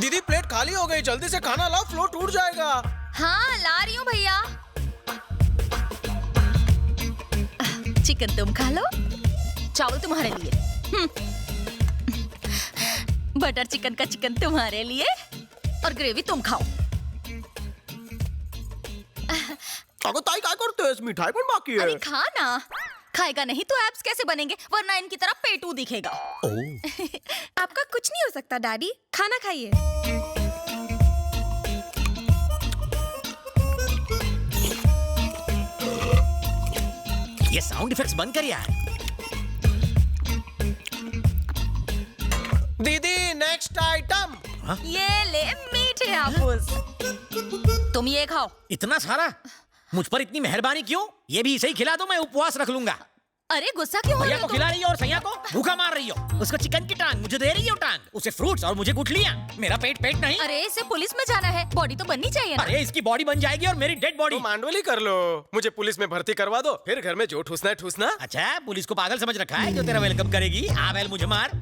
दीदी प्लेट खाली हो गई, जल्दी से खाना लाओ, फ्लो टूट जाएगा। हाँ ला रही हूँ भैया। चिकन तुम खा लो, चावल तुम्हारे लिए, बटर चिकन का चिकन तुम्हारे लिए और ग्रेवी तुम खाओ। ताई क्या करते हो, मिठाई पण बाकी है। अरे खा ना, खाएगा नहीं तो एब्स कैसे बनेंगे, वरना इनकी तरह पेटू दिखेगा। आपका कुछ नहीं हो सकता डैडी, खाना खाइए। ये साउंड इफेक्ट्स बंद कर यार। दीदी नेक्स्ट आइटम। ये ले मीठे हापुस, तुम ये खाओ। इतना सारा? मुझ पर इतनी मेहरबानी क्यों? ये भी सही खिला दो, मैं उपवास रख लूंगा। अरे गुस्सा क्यों हो रहे भैया हो को तुम? खिला रही हो और सैया को भूखा मार रही हो। उसको चिकन की टांग, मुझे दे रही हो टांग, उसे फ्रूट्स और मुझे गुठलियां। मेरा पेट नहीं। अरे इसे पुलिस में जाना है, बॉडी तो बननी चाहिए ना। अरे इसकी बॉडी बन जाएगी और मेरी डेड बॉडी। तो मांडवली कर लो, मुझे पुलिस में भर्ती करवा दो, फिर घर में जो ठूसना है ठूसना। अच्छा, पुलिस को पागल समझ रखा है जो तेरा वेलकम करेगी। आ बैल मुझे मार।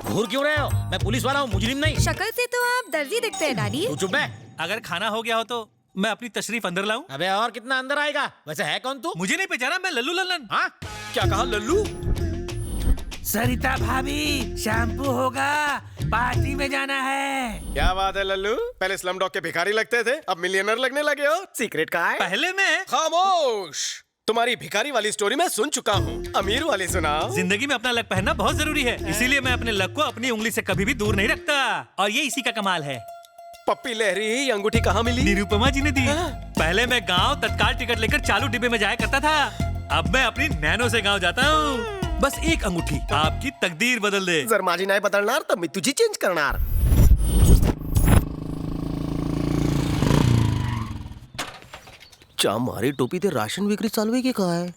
घूर क्यों रहे हो? मैं पुलिस वाला हूँ, मुजरिम नहीं। शक्ल से तो आप दर्जी दिखते हैं डैडी। तू चुप है। अगर खाना हो गया हो तो मैं अपनी तशरीफ अंदर लाऊं? अबे और कितना अंदर आएगा? वैसे है कौन तू? मुझे नहीं पहचाना, मैं लल्लू लल्लन। हाँ? क्या कहा लल्लू? सरिता भाभी, शैम्पू होगा, पार्टी में जाना है। क्या बात है लल्लू, पहले स्लम डॉग के भिखारी लगते थे, अब मिलियनर लगने लगे हो। सीक्रेट का है? पहले मैं खामोश, तुम्हारी भिखारी वाली स्टोरी मैं सुन चुका हूँ, अमीर वाली सुनाओ। जिंदगी में अपना लक पहनना बहुत जरूरी है, इसीलिए मैं अपने लक को अपनी उंगली से कभी भी दूर नहीं रखता। और ये इसी का कमाल है। पप्पी लहरी, ये अंगूठी कहाँ मिली? निरुपमा जी ने दी। पहले मैं गांव तत्काल टिकट लेकर चालू डिब्बे में जाया करता था, अब मैं अपनी नैनो से गांव जाता हूँ। बस एक अंगूठी आपकी तकदीर बदल दे। जर माझी नाही बदलणार तर मी तुझी चेंज करणार। चा मारी टोपी ते राशन विक्री चालू आहे की काय?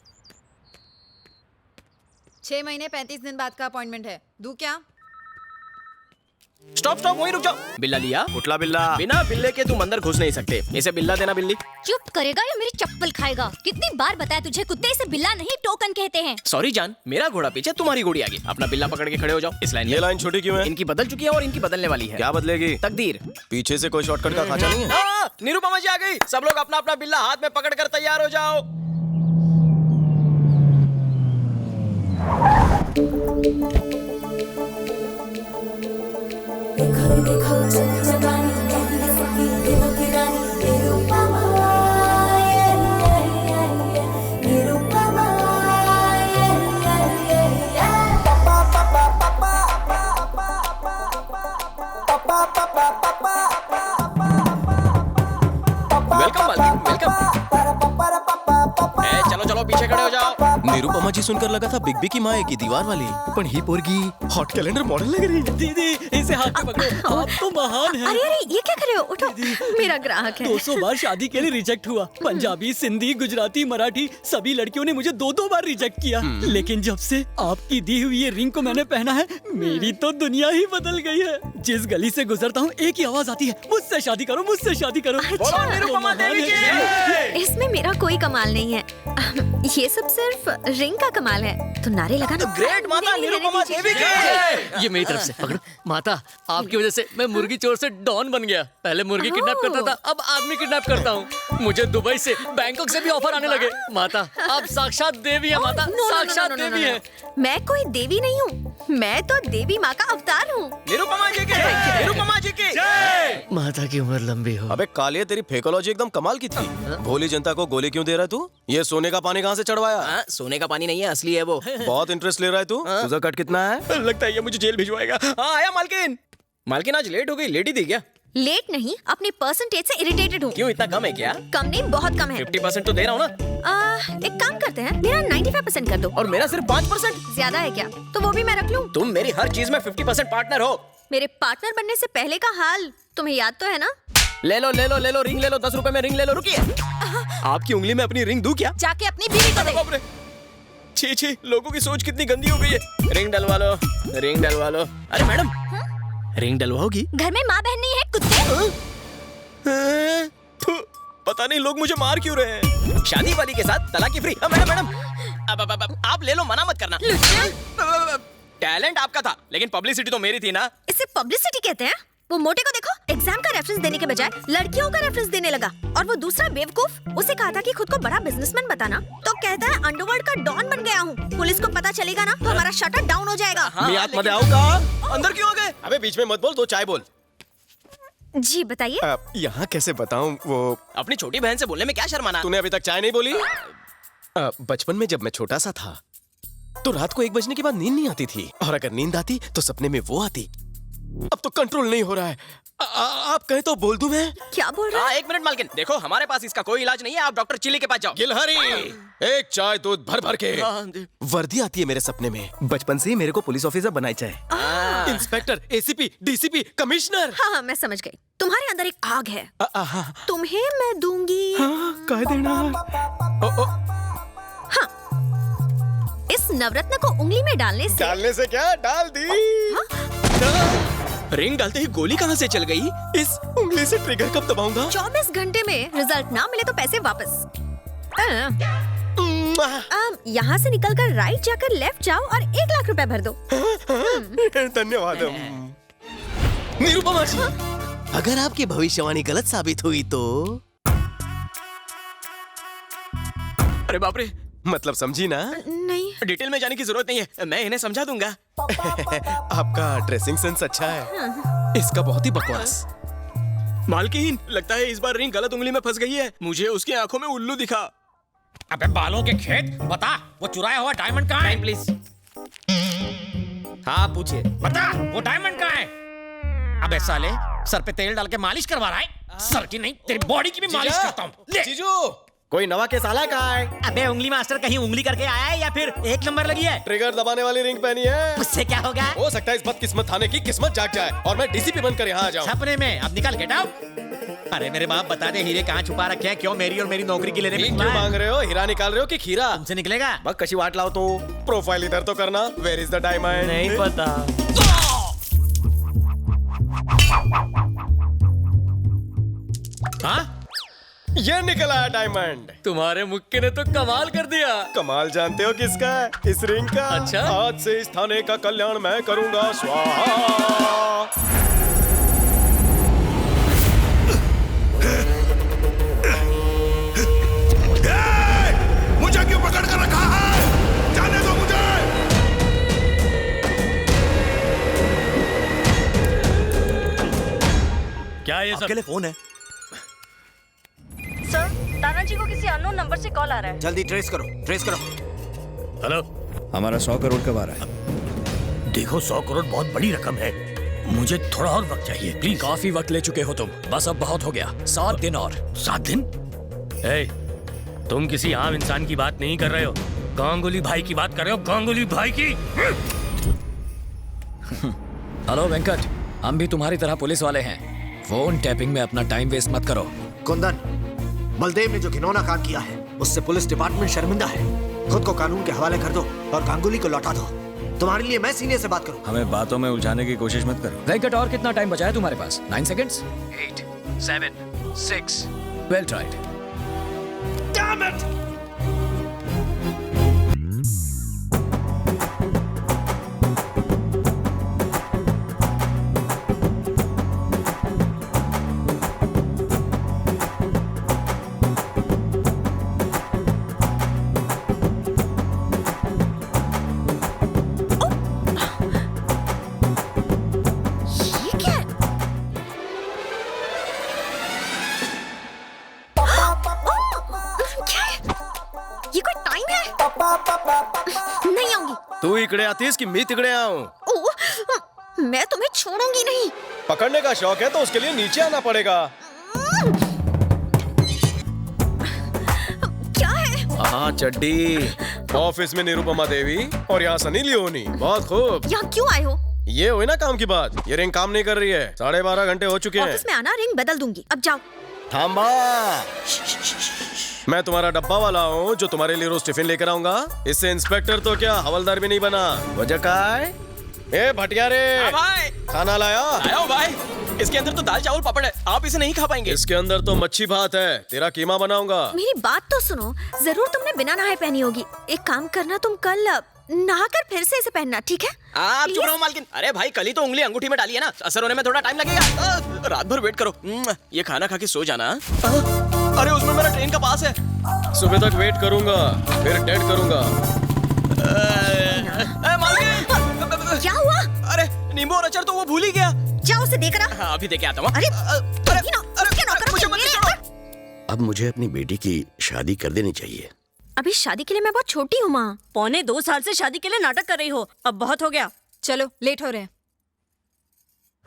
6 महीने 35 दिन बाद का अपॉइंटमेंट है, दूं क्या? स्टॉप स्टॉप, वहीं रुक जाओ। बिल्ला लिया? कुठला बिल्ला? बिना बिल्ले के तुम अंदर घुस नहीं सकते। इसे बिल्ला देना बिल्ली। चुप करेगा या मेरी चप्पल खाएगा? कितनी बार बताया तुझे, कुत्ते से बिल्ला नहीं टोकन कहते हैं। सॉरी जान, मेरा घोड़ा पीछे, तुम्हारी घोड़ी आगे। अपना बिल्ला पकड़ के खड़े हो जाओ। इस लाइन में। ये लाइन छोटी क्यों है? इनकी बदल चुकी है और इनकी बदलने वाली है। क्या बदलेगी? तकदीर। पीछे से कोई शॉर्टकट का खाचा नहीं है? निरुपमा जी आ गई। सब लोग अपना अपना बिल्ला हाथ में पकड़ कर तैयार हो जाओ। वेलकम मालकिन, वेलकम। चलो चलो पीछे खड़े हो जाओ। निरुपमा जी सुनकर लगा था बिग बी की माँ है की दीवार वाली, पण ही पोरगी हॉट कैलेंडर मॉडल लग रही है। दीदी इसे हाथ में पकड़ो, आप तो महान हैं। अरे अरे ये क्या कर रहे हो? उठो, मेरा ग्राहक है। 200 बार शादी के लिए रिजेक्ट हुआ। पंजाबी, सिंधी, गुजराती, मराठी सभी लड़कियों ने मुझे 2-2 बार रिजेक्ट किया, लेकिन जब से आपकी दी हुई ये रिंग को मैंने पहना है, मेरी तो दुनिया ही बदल गई है। जिस गली से गुजरता हूँ एक ही आवाज आती है, मुझसे शादी करो, मुझसे शादी करो। अच्छा, निरुपमा देवी की। इसमें मेरा कोई कमाल नहीं है, ये सब सिर्फ रिंग का कमाल है। तो नारे लगाना। ग्रेट माता निरुपमा देवी की। ये मेरी तरफ से पकड़ो। माता, आपकी वजह से मैं मुर्गी चोर से डॉन बन गया। पहले मुर्गी किडनैप करता था, अब आदमी किडनैप करता हूँ। मुझे दुबई से, बैंकॉक से भी ऑफर आने लगे। माता, आप साक्षात देवी है। माता, साक्षात देवी है। मैं कोई देवी नहीं हूँ, मैं तो देवी माँ का अवतार हूँ। निरुपमा जी की, निरुपमा जी की। माता की उम्र लंबी हो। अबे कालिया, तेरी फेकोलॉजी एकदम कमाल की थी। भोली जनता को गोली क्यों दे रहा है तू? ये सोने का पानी कहाँ से चढ़वाया? सोने का पानी नहीं है, असली है वो। बहुत इंटरेस्ट ले रहा है तू। तुझा कट कितना है? लगता है ये मुझे जेल भिजवाएगा। हाँ आया मालकिन। मालकिन आज लेट हो गई, लेट ही थी क्या? लेट नहीं, अपने परसेंटेज से इरिटेटेड हूँ। क्यों, इतना कम है क्या? कम नहीं, बहुत कम है। 50% तो दे रहा हूँ ना। एक काम करते हैं, मेरा 95% कर दो। और मेरा सिर्फ 5%। ज्यादा है क्या? तो वो भी मैं रख लूँ। तुम मेरी हर चीज में 50% पार्टनर हो। मेरे पार्टनर बनने से पहले का हाल तुम्हें याद तो है ना? ले लो ले लो ले लो, रिंग ले लो, 10 रुपए में रिंग ले लो। रुकिए, आपकी उंगली में अपनी रिंग दूं क्या? जाके अपनी बीवी को दे। बाप रे, छी छी, लोगों की सोच कितनी गंदी हो गई है। रिंग डलवा लो, रिंग डलवा लो। अरे मैडम, रिंग डलवाओगी? घर में माँ बहन नहीं है कुत्ते। पता नहीं लोग मुझे मार क्यों रहे हैं। शादी वाली के साथ तलाक की फ्री। मैडम मैडम, अब आप ले लो, मना मत करना। टैलेंट लेकिन पब्लिसिटी तो मेरी थी ना। इसे पब्लिसिटी कहते हैं? वो मोटे को देखो, एग्जाम का रेफरेंस देने के बजाय लड़कियों का रेफरेंस देने लगा। और वो दूसरा बेवकूफ, उसे कहा था कि खुद को बड़ा बिजनेसमैन बताना, तो कहता है अंडरवर्ल्ड का डॉन बन गया हूँ। पुलिस को पता चलेगा ना तो हमारा शटर डाउन हो जाएगा। मियाद मत आओगा। अंदर क्यों आ गए? अबे बीच में मत बोल, 2 चाय बोल। जी बताइए। यहाँ कैसे बताऊं? वो अपनी छोटी बहन से बोलने में क्या शर्माना? तूने अभी तक चाय नहीं बोली? बचपन में जब मैं छोटा सा था तो रात को 1 बजने के बाद नींद नहीं आती थी, और अगर नींद आती तो सपने में वो आती। अब तो कंट्रोल नहीं हो रहा है। आप कहें तो बोल दूं मैं? क्या बोल रहे हैं? 1 मिनट मालकिन, देखो हमारे पास इसका कोई इलाज नहीं है, आप डॉक्टर चिली के पास जाओ। गिलहरी, एक चाय दूध भर भर के। वर्दी आती है मेरे सपने में। बचपन से ही मेरे को पुलिस ऑफिसर बनाई चाहे। Inspector, ACP, DCP, commissioner. हाँ, मैं समझ गई। तुम्हारे अंदर एक आग है, तुम्हें मैं दूंगी। कह देना। हाँ, इस नवरत्न को उंगली में डालने से क्या? डाल दी। रिंग डालते ही गोली कहाँ से चल गई? इस उंगली से ट्रिगर कब दबाऊंगा? 24 घंटे में रिजल्ट ना मिले तो पैसे वापस। यहाँ से निकलकर राइट जाकर लेफ्ट जाओ और 1 लाख रुपए भर दो। धन्यवाद। निरुपमा जी, अगर आपकी भविष्यवाणी गलत साबित हुई तो? अरे बाप रे, मतलब समझी ना? नहीं। डिटेल में जाने की जरूरत नहीं है, मैं इन्हें समझा दूंगा। आपका ड्रेसिंग सेंस अच्छा है, इसका बहुत ही बकवास। मालकिन, लगता है इस बार रिंग गलत उंगली में फंस गई है। मुझे उसकी आंखों में उल्लू दिखा। अबे बालों के खेत, बता वो चुराया हुआ डायमंड कहाँ है? प्लीज। हाँ पूछिए। बता वो डायमंड कहाँ है? अबे साले, सर पे तेल डाल के मालिश करवा रहा है? सर की नहीं, तेरी बॉडी की भी मालिश करता हूँ। ले। जीजू, कोई नवा केस आला कहाँ है? अबे उंगली मास्टर कहीं उंगली करके आया है या फिर 1 नंबर लगी है? ट्रिगर दबाने वाली रिंग पहनी है। उससे क्या होगा? हो सकता है इस बदकिस्मत थाने की किस्मत जाग जाए और मैं डीसीपी बनकर यहाँ आ जाऊँ। सपने में। अब निकल, गेट आउट। अरे मेरे बाप, बता दे हीरे कहाँ छुपा रखे हैं? क्यों मेरी और मेरी नौकरी की लेने में क्यों मांग रहे हो? हीरा निकाल रहे हो कि खीरा? तुमसे निकलेगा? बस कशी वाट लाओ तो। प्रोफाइल इधर तो करना। Where is the diamond? नहीं पता। हाँ? ये निकल आया डायमंड। तुम्हारे मुक्के ने तो कमाल कर दिया। कमाल जानते हो किसका है? इस रिंग का। अच्छा? आज से इस थाने का कल्याण मैं करूंगा। स्वाहा। मुझे क्यों पकड़ कर रखा है? जाने दो मुझे। क्या ये सब? अकेले फोन है। सर, तानाजी को किसी अननोन नंबर से कॉल आ रहा है। जल्दी ट्रेस करो, ट्रेस करो। हेलो, हमारा 100 करोड़ कब आ रहा है? देखो 100 करोड़ बहुत बड़ी रकम है, मुझे थोड़ा और वक्त चाहिए प्लीज। काफी वक्त ले चुके हो तुम, बस अब बहुत हो गया। 7 दिन और। 7 दिन? तुम किसी आम इंसान की बात नहीं कर रहे हो, गांगुली भाई की बात कर रहे हो। गांगुली भाई की। हेलो वेंकट, हम भी तुम्हारी तरह पुलिस वाले हैं। फोन टैपिंग में अपना टाइम वेस्ट मत करो। कुंदन, बलदेव ने जो घिनौना काम किया है उससे पुलिस डिपार्टमेंट शर्मिंदा है। खुद को कानून के हवाले कर दो और गांगुली को लौटा दो। तुम्हारे लिए मैं सीनियर से बात करूं। हमें बातों में उलझाने की कोशिश मत करो। वेंकट, और कितना टाइम बचा है तुम्हारे पास? 9 seconds. 8, 7, 6। Well tried. Damn it! नहीं आऊंगी। तू इकड़े आतीस कि मैं तिकड़े आऊं? मैं तुम्हें छोड़ूंगी नहीं। पकड़ने का शौक है तो उसके लिए नीचे आना पड़ेगा। क्या है? हाँ, चड्डी। ऑफिस में निरुपमा देवी और यहाँ सनी लियोनी। बहुत खूब। यहाँ क्यों आए हो? ये हुई ना काम की बात। ये रिंग काम नहीं कर रही है। 12:30 घंटे हो चुके हैं। ऑफिस में आना, रिंग बदल दूंगी। अब जाओ। थांबा। मैं तुम्हारा डब्बा वाला हूँ जो तुम्हारे लिए रोज टिफिन लेकर आऊंगा। इससे इंस्पेक्टर तो क्या, हवलदार भी नहीं बना। वजह का है? ए भटिया रे, भाई खाना लाया? आया भाई। इसके अंदर तो दाल चावल पापड़ है, आप इसे नहीं खा पाएंगे। इसके अंदर तो मच्छी भात है, तेरा कीमा बनाऊंगा। मेरी बात तो सुनो। जरूर तुमने बिना नहाए पहनी होगी। एक काम करना, तुम कल नहाकर फिर से इसे पहनना, ठीक है? आप चुप रहो मालकिन। अरे भाई कल ही तो उंगली अंगूठी में डाली है ना, असर होने में थोड़ा टाइम लगेगा। रात भर वेट करो। ये खाना खा के सो जाना। अरे उसमें मेरा ट्रेन का पास है। सुबह तक वेट करूंगा, फिर डेट करूंगा। क्या हुआ? अरे नींबू और अचार तो वो भूल ही गया। जाओ उसे देकर आ। हाँ, अभी देके आता हूँ। अब मुझे अपनी बेटी की शादी कर देनी चाहिए। अभी शादी के लिए मैं बहुत छोटी हूँ माँ। 2.25 साल से शादी के लिए नाटक कर रही हो, अब बहुत हो गया। चलो लेट हो रहे हैं।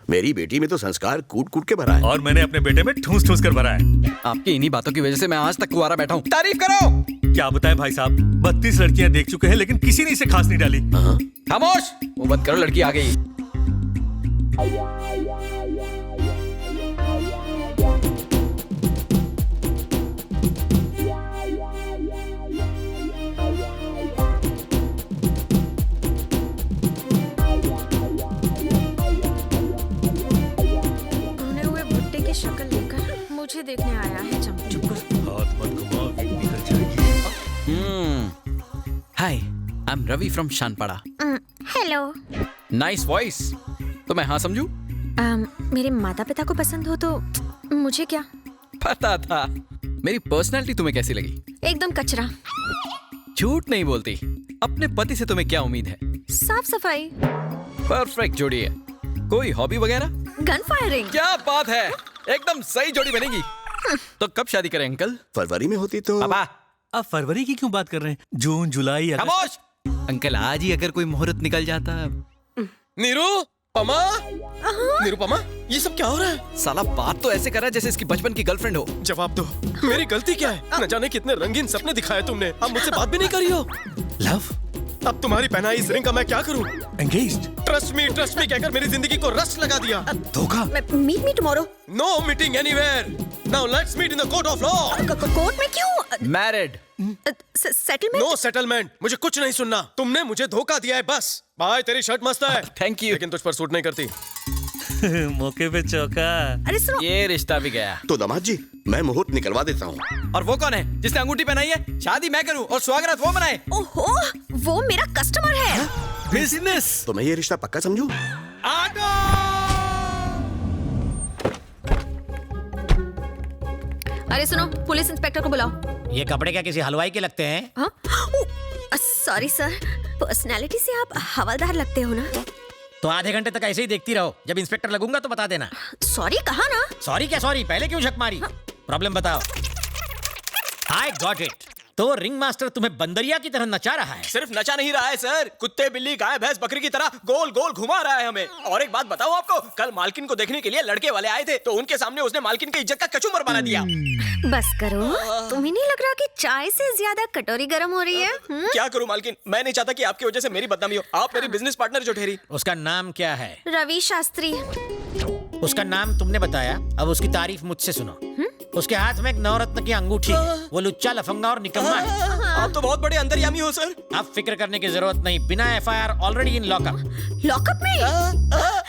मेरी बेटी में तो संस्कार कूट कूट के भरा है। और मैंने अपने बेटे में ठूस ठूस कर भरा है। आपकी इन्हीं बातों की वजह से मैं आज तक कुंवारा बैठा हूँ। तारीफ करो। क्या बताएं भाई साहब, 32 लड़कियां देख चुके हैं लेकिन किसी ने इसे खास नहीं डाली। खामोश, वो बंद करो, लड़की आ गई। शक्ल लेकर मुझे देखने आया है। चुप करो। हाथ मत घुमाओ, विग निकल जाएगी। Hi, I am Ravi from Shanpada. Hello. Nice voice. तो मैं हाँ समझू? मेरे माता पिता को पसंद हो तो मुझे क्या पता था। मेरी पर्सनालिटी तुम्हें कैसी लगी? एकदम कचरा। झूठ नहीं बोलती। अपने पति से तुम्हें क्या उम्मीद है? साफ सफाई। परफेक्ट जोड़ी है। कोई हॉबी वगैरह? Gun firing. क्या बात है, एकदम सही जोड़ी बनेगी। तो कब शादी करें अंकल? फरवरी में होती तो। अब फरवरी की क्यों बात कर रहे हैं? जून, जुलाई, अगस्त। खामोश अंकल, आज ही अगर कोई मुहूर्त निकल जाता। निरुपमा, निरुपमा, ये सब क्या हो रहा है? साला बात तो ऐसे कर रहा है जैसे इसकी बचपन की गर्लफ्रेंड हो। जवाब दो, मेरी गलती क्या है? न जाने कितने रंगीन सपने दिखाए तुमने, अब मुझसे बात भी नहीं करी हो। लव, अब तुम्हारी पहनाई इस रिंग का मैं क्या करूं? एंगेज्ड। ट्रस्ट मी कहकर मेरी जिंदगी को रस लगा दिया। धोखा। Meet me tomorrow. No meeting anywhere. Now let's meet in the court of law. Court में क्यों? मैरिड। सेटलमेंट? नो सेटलमेंट, मुझे कुछ नहीं सुनना। तुमने मुझे धोखा दिया है बस। भाई तेरी शर्ट मस्त है। Thank you. लेकिन तुझ पर सूट नहीं करती। मौके पे चौका। अरे सुनो, ये रिश्ता भी गया। तो दामाद जी, मैं मुहूर्त निकलवा देता हूँ। और वो कौन है जिसने अंगूठी पहनाई है? शादी मैं करूँ और स्वागत वो मनाए। ओहो, वो मेरा कस्टमर है। बिजनेस। तो मैं ये रिश्ता पक्का समझूं? अरे सुनो, पुलिस इंस्पेक्टर को बुलाओ। ये कपड़े क्या किसी हलवाई के लगते हैं? सॉरी सर, पर्सनालिटी से आप हवलदार लगते हो ना। तो आधे घंटे तक ऐसे ही देखती रहो, जब इंस्पेक्टर लगूंगा तो बता देना। सॉरी कहा ना। सॉरी क्या सॉरी, पहले क्यों झक मारी? प्रॉब्लम बताओ। I got it. तो रिंग मास्टर तुम्हें बंदरिया की तरह नचा रहा है। सिर्फ नचा नहीं रहा है सर, कुत्ते बिल्ली गाय भैंस बकरी की तरह गोल गोल घुमा रहा है हमें। और एक बात बताऊं आपको, कल मालकिन को देखने के लिए लड़के वाले आए थे, तो उनके सामने उसने मालकिन की इज्जत का कचूमर बना दिया। बस करो, तुम्हें नहीं लग रहा कि चाय से ज्यादा कटोरी गर्म हो रही है? क्या करूं मालकिन, मैं नहीं चाहता कि आपकी वजह से मेरी बदनामी हो। आप मेरी बिजनेस पार्टनर जो ठहरी। उसका नाम क्या है? रवि शास्त्री। उसका नाम तुमने बताया, अब उसकी तारीफ मुझसे सुनो। उसके हाथ में एक नवरत्न की अंगूठी है। वो लुच्चा लफंगा और निकम्मा है। आप तो बहुत बड़े अंतर्यामी हो सर। आप फिक्र करने की जरूरत नहीं, बिना FIR already in lockup. Lockup में?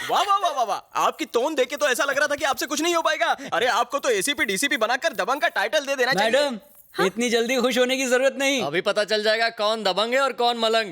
वाह वाह वाह वाह वाह, आपकी टोन देख के तो ऐसा लग रहा था कि आपसे कुछ नहीं हो पाएगा। अरे आपको तो एसीपी डीसीपी बनाकर दबंग का टाइटल दे देना चाहिए। मैडम, इतनी जल्दी खुश होने की जरूरत नहीं। अभी पता चल जाएगा कौन दबंग है और कौन मलंग।